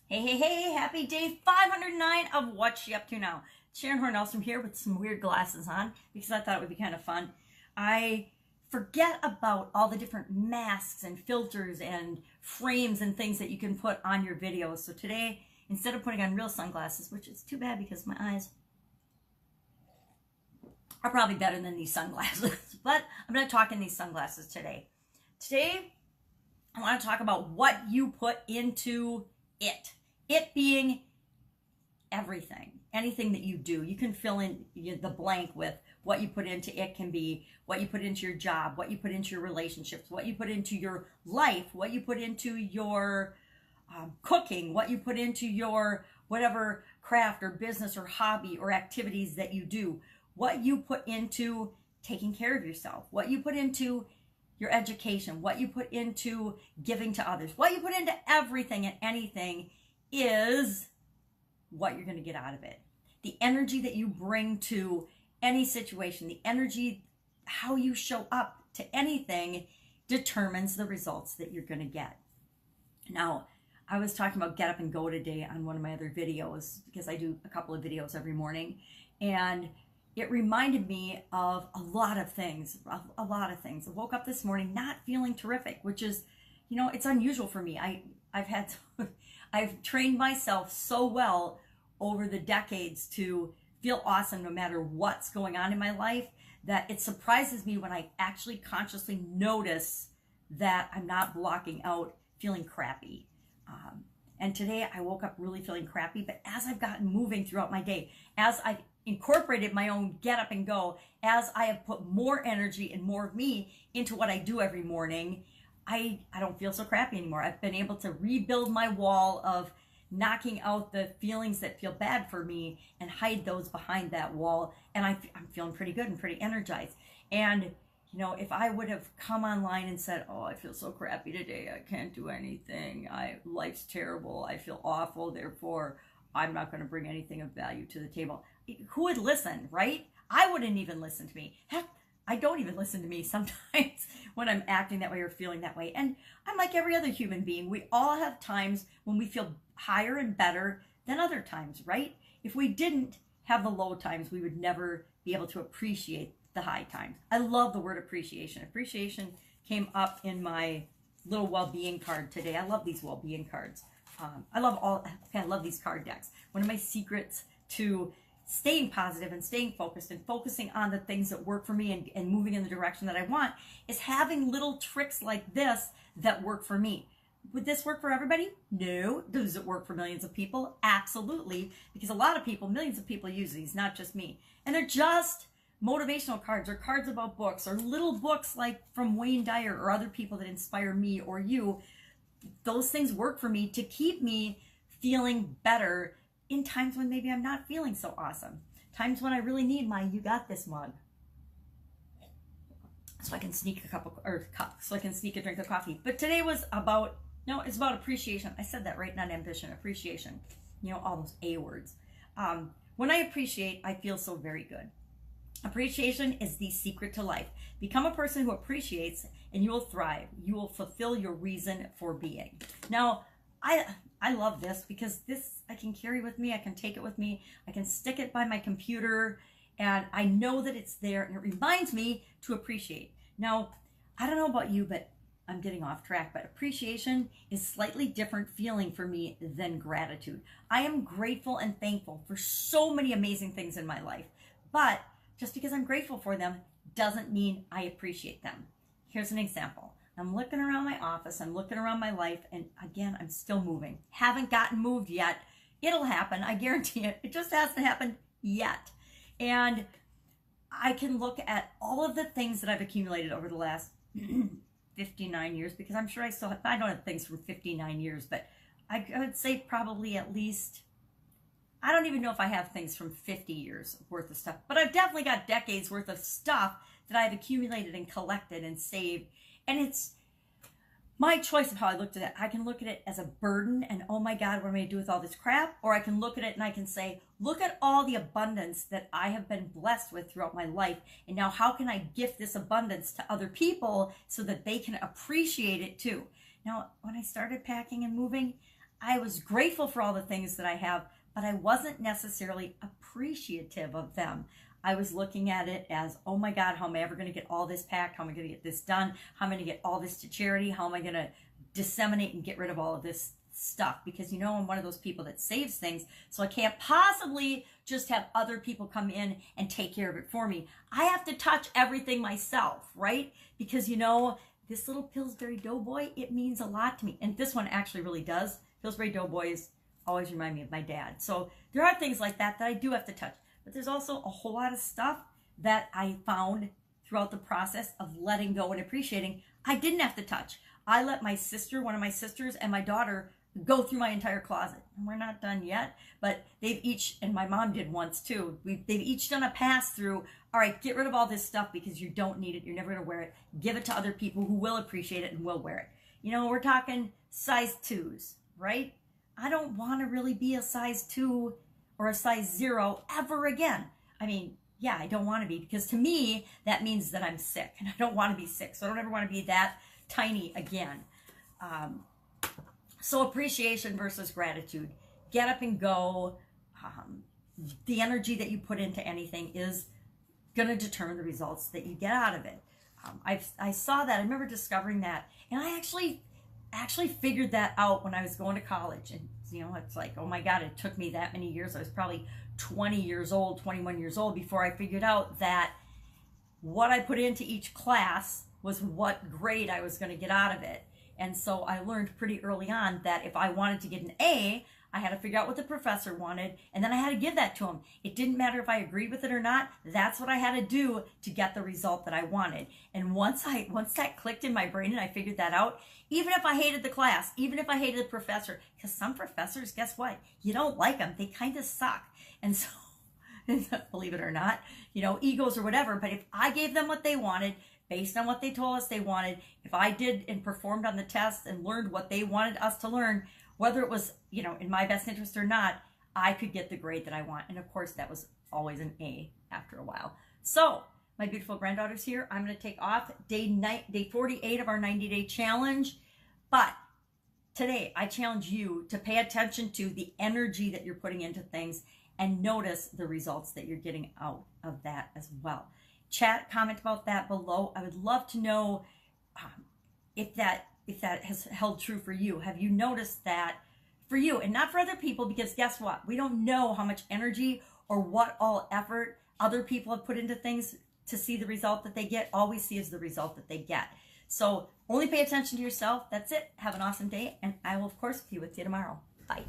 Hey, happy day 509 of What's She Up To Now. Sharon Horne-Ellstrom here with some weird glasses on because I thought it would be kind of fun. I forget about all the different masks and filters and frames and things that you can put on your videos. So today, instead of putting on real sunglasses, which is too bad because my eyes are probably better than these sunglasses, but I'm going to talk in these sunglasses today. Today, I want to talk about what you put into it. It being everything, anything that you do. You can fill in the blank with what you put into it. Can be what you put into your job, what you put into your relationships, what you put into your life, what you put into your cooking, what you put into your whatever craft or business or hobby or activities that you do, what you put into taking care of yourself, what you put into your education, what you put into giving to others, what you put into everything and anything is what you're going to get out of it. The energy that you bring to any situation, the energy, how you show up to anything determines the results that you're going to get. Now, I was talking about get up and go today on one of my other videos because I do a couple of videos every morning, and it reminded me of a lot of things. I woke up this morning not feeling terrific, which is, it's unusual for me. I've trained myself so well over the decades to feel awesome no matter what's going on in my life that it surprises me when I actually consciously notice that I'm not blocking out feeling crappy. And today I woke up really feeling crappy, but as I've gotten moving throughout my day, as I've incorporated my own get up and go, as I have put more energy and more of me into what I do every morning, I don't feel so crappy anymore. I've been able to rebuild my wall of knocking out the feelings that feel bad for me and hide those behind that wall. And I'm feeling pretty good and pretty energized. And, if I would have come online and said, oh, I feel so crappy today, I can't do anything, life's terrible, I feel awful, therefore I'm not going to bring anything of value to the table, who would listen, right? I wouldn't even listen to me. Heck, I don't even listen to me sometimes when I'm acting that way or feeling that way. And I'm like every other human being. We all have times when we feel higher and better than other times, right? If we didn't have the low times, we would never be able to appreciate the high times. I love the word appreciation. Appreciation came up in my little well-being card today. I love these well-being cards. I love these card decks. One of my secrets to staying positive and staying focused and focusing on the things that work for me and moving in the direction that I want is having little tricks like this that work for me. Would this work for everybody? No. Does it work for millions of people? Absolutely. Because a lot of people, millions of people use these, not just me. And they're just motivational cards or cards about books or little books like from Wayne Dyer or other people that inspire me or you. Those things work for me to keep me feeling better in times when maybe I'm not feeling so awesome. Times when I really need my you got this mug. So I can sneak so I can sneak a drink of coffee. But today was about, it's about appreciation. I said that right, not ambition, appreciation. All those A words. When I appreciate, I feel so very good. Appreciation is the secret to life. Become a person who appreciates and you will thrive. You will fulfill your reason for being. Now, I love this because this I can carry with me. I can take it with me. I can stick it by my computer and I know that it's there and it reminds me to appreciate. Now, I don't know about you, but I'm getting off track, but appreciation is slightly different feeling for me than gratitude. I am grateful and thankful for so many amazing things in my life, but just because I'm grateful for them doesn't mean I appreciate them. Here's an example. I'm looking around my office, I'm looking around my life, and again, I'm still moving. Haven't gotten moved yet. It'll happen, I guarantee it. It just hasn't happened yet. And I can look at all of the things that I've accumulated over the last 59 years, because I'm sure I don't have things from 59 years, but I would say probably at least, I don't even know if I have things from 50 years worth of stuff, but I've definitely got decades worth of stuff that I've accumulated and collected and saved. And it's my choice of how I looked at it. I can look at it as a burden and, oh my God, what am I going to do with all this crap? Or I can look at it and I can say, look at all the abundance that I have been blessed with throughout my life. And now how can I gift this abundance to other people so that they can appreciate it too? Now, when I started packing and moving, I was grateful for all the things that I have, but I wasn't necessarily appreciative of them. I was looking at it as, oh my God, how am I ever going to get all this packed? How am I going to get this done? How am I going to get all this to charity? How am I going to disseminate and get rid of all of this stuff? Because I'm one of those people that saves things, so I can't possibly just have other people come in and take care of it for me. I have to touch everything myself, right? Because this little Pillsbury Doughboy, it means a lot to me. And this one actually really does. Pillsbury Doughboys always remind me of my dad. So there are things like that I do have to touch. But there's also a whole lot of stuff that I found throughout the process of letting go and appreciating I didn't have to touch. I let my sister, one of my sisters, and my daughter go through my entire closet. And we're not done yet, but they've each, and my mom did once too, they've each done a pass through. All right, get rid of all this stuff because you don't need it. You're never going to wear it. Give it to other people who will appreciate it and will wear it. We're talking size 2s, right? I don't want to really be a size 2 or a size 0 ever again. I mean, yeah, I don't want to be, because to me, that means that I'm sick, and I don't want to be sick. So I don't ever want to be that tiny again. So appreciation versus gratitude. Get up and go. The energy that you put into anything is going to determine the results that you get out of it. I saw that. I remember discovering that. And I actually figured that out when I was going to college. And, it's like, oh my God, it took me that many years. I was probably 20 years old, 21 years old before I figured out that what I put into each class was what grade I was going to get out of it. And so I learned pretty early on that if I wanted to get an A, I had to figure out what the professor wanted, and then I had to give that to him. It didn't matter if I agreed with it or not. That's what I had to do to get the result that I wanted. And once that clicked in my brain and I figured that out, even if I hated the class, even if I hated the professor, because some professors, guess what? You don't like them. They kind of suck. And so, believe it or not, egos or whatever, but if I gave them what they wanted, based on what they told us they wanted, if I did and performed on the test and learned what they wanted us to learn, whether it was, in my best interest or not, I could get the grade that I want. And of course, that was always an A after a while. So, my beautiful granddaughter's here. I'm going to take off day 48 of our 90-day challenge. But today, I challenge you to pay attention to the energy that you're putting into things and notice the results that you're getting out of that as well. Chat, comment about that below. I would love to know if that has held true for you. Have you noticed that for you and not for other people? Because guess what? We don't know how much energy or what all effort other people have put into things to see the result that they get. All we see is the result that they get. So only pay attention to yourself. That's it. Have an awesome day. And I will, of course, be with you tomorrow. Bye.